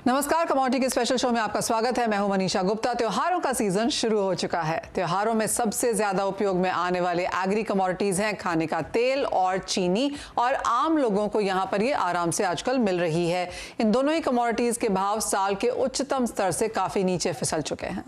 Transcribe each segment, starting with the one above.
नमस्कार, कमोडिटी के special show में आपका स्वागत है। मैं हूं मनीषा गुप्ता। त्योहारों का सीजन शुरू हो चुका है। त्योहारों में सबसे ज्यादा उपयोग में आने वाले एग्री कमोडिटीज हैं खाने का तेल और चीनी, और आम लोगों को यहां पर ये आराम से आजकल मिल रही है। इन दोनों ही कमोडिटीज के भाव साल के उच्चतम स्तर से काफी नीचे फिसल चुके हैं।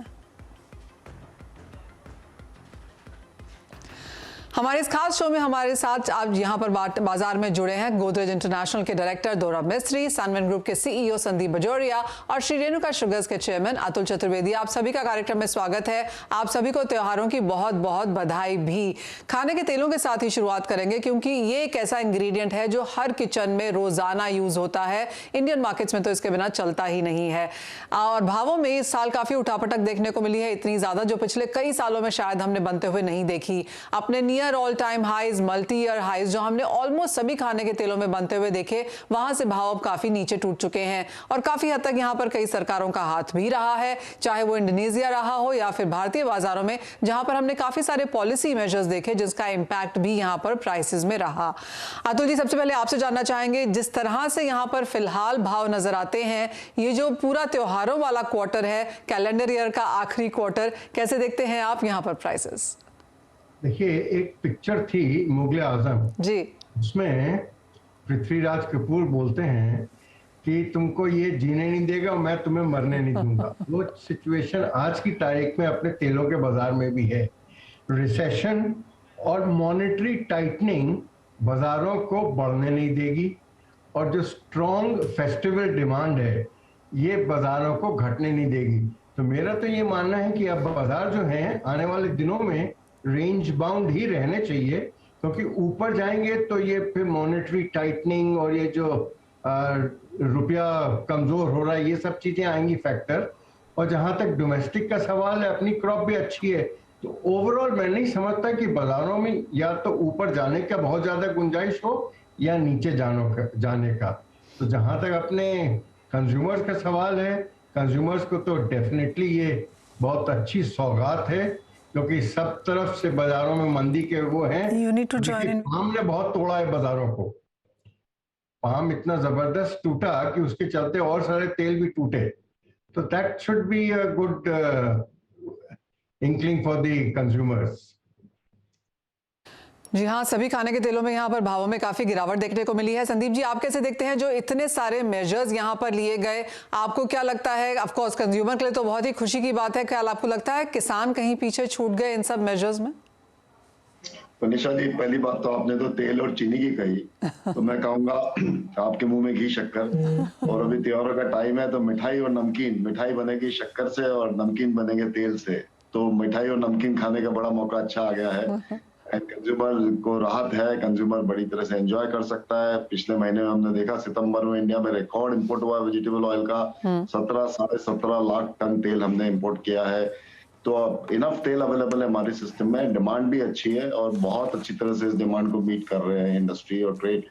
हमारे इस खास शो में हमारे साथ आज यहाँ पर बाजार में जुड़े हैं गोदरेज इंटरनेशनल के डायरेक्टर दौरा मिस्त्री, सनवन ग्रुप के सीईओ संदीप बजोरिया और श्री रेणुका शुगर्स के चेयरमैन अतुल चतुर्वेदी। आप सभी का कार्यक्रम में स्वागत है। आप सभी को त्योहारों की बहुत बहुत बधाई भी। खाने के तेलों के साथ ही शुरुआत करेंगे, क्योंकि ये एक ऐसा इंग्रेडिएंट है जो हर किचन में रोजाना यूज होता है। इंडियन मार्केट्स में तो इसके बिना चलता ही नहीं है। और भावों में इस साल काफी उठापटक देखने को मिली है, इतनी ज्यादा जो पिछले कई सालों में शायद हमने बनते हुए नहीं देखी। अपने all time highs, multi year highs जो हमने ऑलमोस्ट सभी खाने के तेलों में बनते हुए देखे, वहां से भाव अब काफी नीचे टूट चुके हैं। और काफी हद तक यहां पर कई सरकारों का हाथ भी रहा है, चाहे वो इंडोनेशिया रहा हो या फिर भारतीय बाजारों में, जहां पर हमने काफी सारे पॉलिसी मेजर्स देखे जिसका इंपैक्ट भी यहां पर प्राइसेस में रहा। अतुल जी, सबसे पहले आपसे जानना चाहेंगे, जिस तरह से यहां पर फिलहाल भाव नजर आते हैं, ये जो पूरा त्योहारों वाला क्वार्टर है, कैलेंडर ईयर का आखिरी क्वार्टर, कैसे देखते हैं आप यहां पर प्राइसेस? देखिए, एक पिक्चर थी मुगले आजम जी, उसमें पृथ्वीराज कपूर बोलते हैं कि तुमको ये जीने नहीं देगा, मैं तुम्हें मरने नहीं दूंगा। वो सिचुएशन आज की तारीख में अपने तेलों के बाजार में भी है। रिसेशन और मॉनेटरी टाइटनिंग बाजारों को बढ़ने नहीं देगी, और जो स्ट्रॉन्ग फेस्टिवल डिमांड है ये बाजारों को घटने नहीं देगी। तो मेरा तो ये मानना है कि अब बाजार जो है आने वाले दिनों में रेंज बाउंड ही रहने चाहिए, क्योंकि ऊपर जाएंगे तो ये फिर मॉनेटरी टाइटनिंग और ये जो रुपया कमजोर हो रहा है, ये सब चीजें आएंगी फैक्टर। और जहां तक डोमेस्टिक का सवाल है, अपनी क्रॉप भी अच्छी है, तो ओवरऑल मैं नहीं समझता कि बाजारों में या तो ऊपर जाने का बहुत ज्यादा गुंजाइश हो या नीचे जाने का। तो जहां तक अपने कंज्यूमर्स का सवाल है, कंज्यूमर्स को तो डेफिनेटली ये बहुत अच्छी सौगात है, क्योंकि सब तरफ से बाजारों में मंदी के वो हैं। पाम ने बहुत तोड़ा है बाजारों को। पाम इतना जबरदस्त टूटा कि उसके चलते और सारे तेल भी टूटे। तो that should be a good inkling for the consumers. जी हाँ, सभी खाने के तेलों में यहाँ पर भावों में काफी गिरावट देखने को मिली है। संदीप जी, आप कैसे देखते हैं जो इतने सारे मेजर्स यहाँ पर लिए गए? आपको क्या लगता है? ऑफ कोर्स कंज्यूमर के लिए तो बहुत ही खुशी की बात है, क्या आपको लगता है किसान कहीं पीछे छूट गए इन सब मेजर्स में? निशा जी, पहली बात तो आपने तो तेल और चीनी की कही, तो मैं कहूंगा आपके मुंह में घी शक्कर। और अभी त्योहारों का टाइम है, तो मिठाई और नमकीन, मिठाई बनेगी शक्कर से और नमकीन बनेंगे तेल से। तो मिठाई और नमकीन खाने का बड़ा मौका अच्छा आ गया है। कंज्यूमर को राहत है, कंज्यूमर बड़ी तरह से एंजॉय कर सकता है। पिछले महीने में हमने देखा सितंबर में इंडिया में रिकॉर्ड इंपोर्ट हुआ वेजिटेबल ऑयल का। 17-17.5 लाख टन तेल हमने इंपोर्ट किया है। तो अब इनफ तेल अवेलेबल है हमारे सिस्टम में, डिमांड भी अच्छी है और बहुत अच्छी तरह से इस डिमांड को मीट कर रहे हैं इंडस्ट्री और ट्रेड।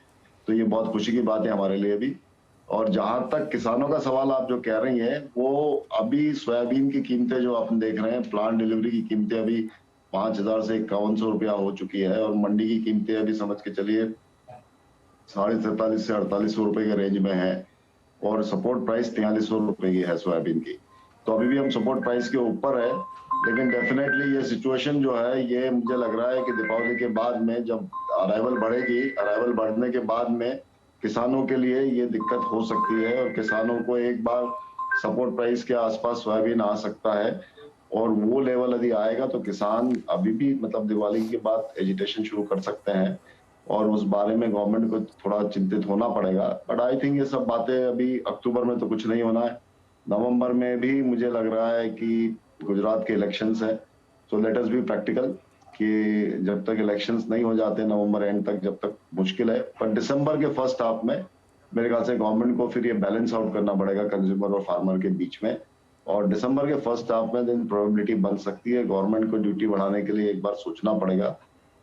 तो ये बहुत खुशी की बात है हमारे लिए भी। और जहां तक किसानों का सवाल आप जो कह रही हैं, वो अभी सोयाबीन की कीमतें जो आप देख रहे हैं, प्लांट डिलीवरी की कीमतें अभी 5,000 से 5100 रुपया हो चुकी है, और मंडी की कीमतें अभी समझ के चलिए 47,500 से 4800 रुपए के रेंज में है, और सपोर्ट प्राइस 4300 रुपए की है सोयाबीन की। तो अभी भी हम सपोर्ट प्राइस के ऊपर है, लेकिन डेफिनेटली ये सिचुएशन जो है, ये मुझे लग रहा है कि दीपावली के बाद में जब अराइवल बढ़ेगी, अराइवल बढ़ने के बाद में किसानों के लिए ये दिक्कत हो सकती है, और किसानों को एक बार सपोर्ट प्राइस के आसपास सोयाबीन आ सकता है। और वो लेवल यदि आएगा तो किसान अभी भी मतलब दिवाली के बाद एजिटेशन शुरू कर सकते हैं, और उस बारे में गवर्नमेंट को थोड़ा चिंतित होना पड़ेगा। बट आई थिंक ये सब बातें अभी अक्टूबर में तो कुछ नहीं होना है। नवंबर में भी मुझे लग रहा है कि गुजरात के इलेक्शंस है, तो लेट अस बी प्रैक्टिकल कि जब तक इलेक्शंस नहीं हो जाते नवंबर एंड तक, जब तक मुश्किल है। पर दिसंबर के फर्स्ट हाफ में मेरे ख्याल से गवर्नमेंट को फिर ये बैलेंस आउट करना पड़ेगा कंज्यूमर और फार्मर के बीच में, और दिसंबर के फर्स्ट हाफ में दिन प्रोबेबिलिटी बन सकती है गवर्नमेंट को ड्यूटी बढ़ाने के लिए एक बार सोचना पड़ेगा,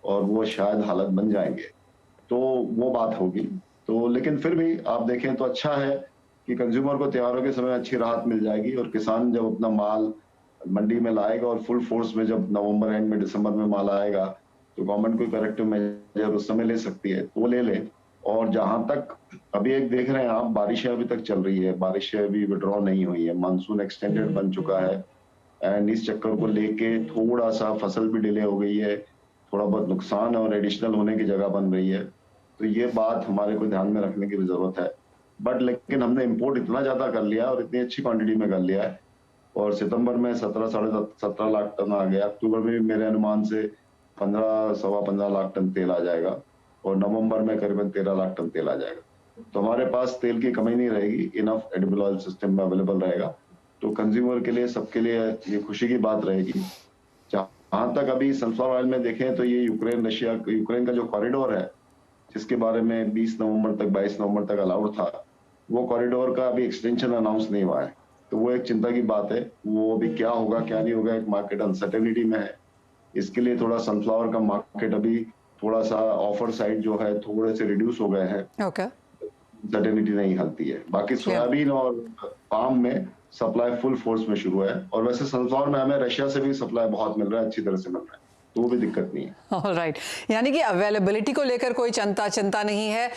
और वो शायद हालत बन जाएंगे, तो वो बात होगी। तो लेकिन फिर भी आप देखें तो अच्छा है कि कंज्यूमर को त्योहारों के समय अच्छी राहत मिल जाएगी, और किसान जब अपना माल मंडी में लाएगा और फुल फोर्स में जब नवंबर एंड में दिसंबर में माल आएगा, तो गवर्नमेंट कोई करेक्टिव मेजर उस समय ले सकती है, तो वो ले ले। और जहां तक अभी एक देख रहे हैं आप, बारिशें अभी तक चल रही है, बारिशें अभी विड्रॉ नहीं हुई है, मानसून एक्सटेंडेड बन चुका है एंड इस चक्कर को लेके थोड़ा सा फसल भी डिले हो गई है, थोड़ा बहुत नुकसान और एडिशनल होने की जगह बन रही है। तो ये बात हमारे को ध्यान में रखने की भी जरूरत है। बट लेकिन हमने इंपोर्ट इतना ज्यादा कर लिया और इतनी अच्छी क्वांटिटी में कर लिया है, और सितंबर में 17 लाख टन आ गया, अक्टूबर में भी मेरे अनुमान से 15 लाख टन तेल आ जाएगा, और नवंबर में करीबन 13 लाख टन तेल आ जाएगा। तो हमारे पास तेल की कमी नहीं रहेगी, इनफ एडिबल ऑयल सिस्टम में अवेलेबल रहेगा। तो कंज्यूमर के लिए, सबके लिए ये खुशी की बात रहेगी। जहां तक अभी सनफ्लावर ऑयल में देखें तो ये यूक्रेन का जो कॉरिडोर है, जिसके बारे में 22 नवंबर तक अलाउड था, वो कॉरिडोर का अभी एक्सटेंशन अनाउंस नहीं हुआ है। तो वो एक चिंता की बात है, वो अभी क्या होगा क्या नहीं होगा, एक मार्केट अनसर्टेनिटी में है। इसके लिए थोड़ा सनफ्लावर का मार्केट अभी थोड़ा सा ऑफर साइड जो है थोड़े से रिड्यूस हो गए हैं। ओके, सर्टेनिटी नहीं हलती है। बाकी सोयाबीन और पाम में सप्लाई फुल फोर्स में शुरू है, और वैसे सनफ्लावर में हमें रशिया से भी सप्लाई बहुत मिल रहा है, अच्छी तरह से मिल रहा है, तो वो भी दिक्कत नहीं है। ऑलराइट, यानी कि अवेलेबिलिटी को लेकर कोई चिंता नहीं है।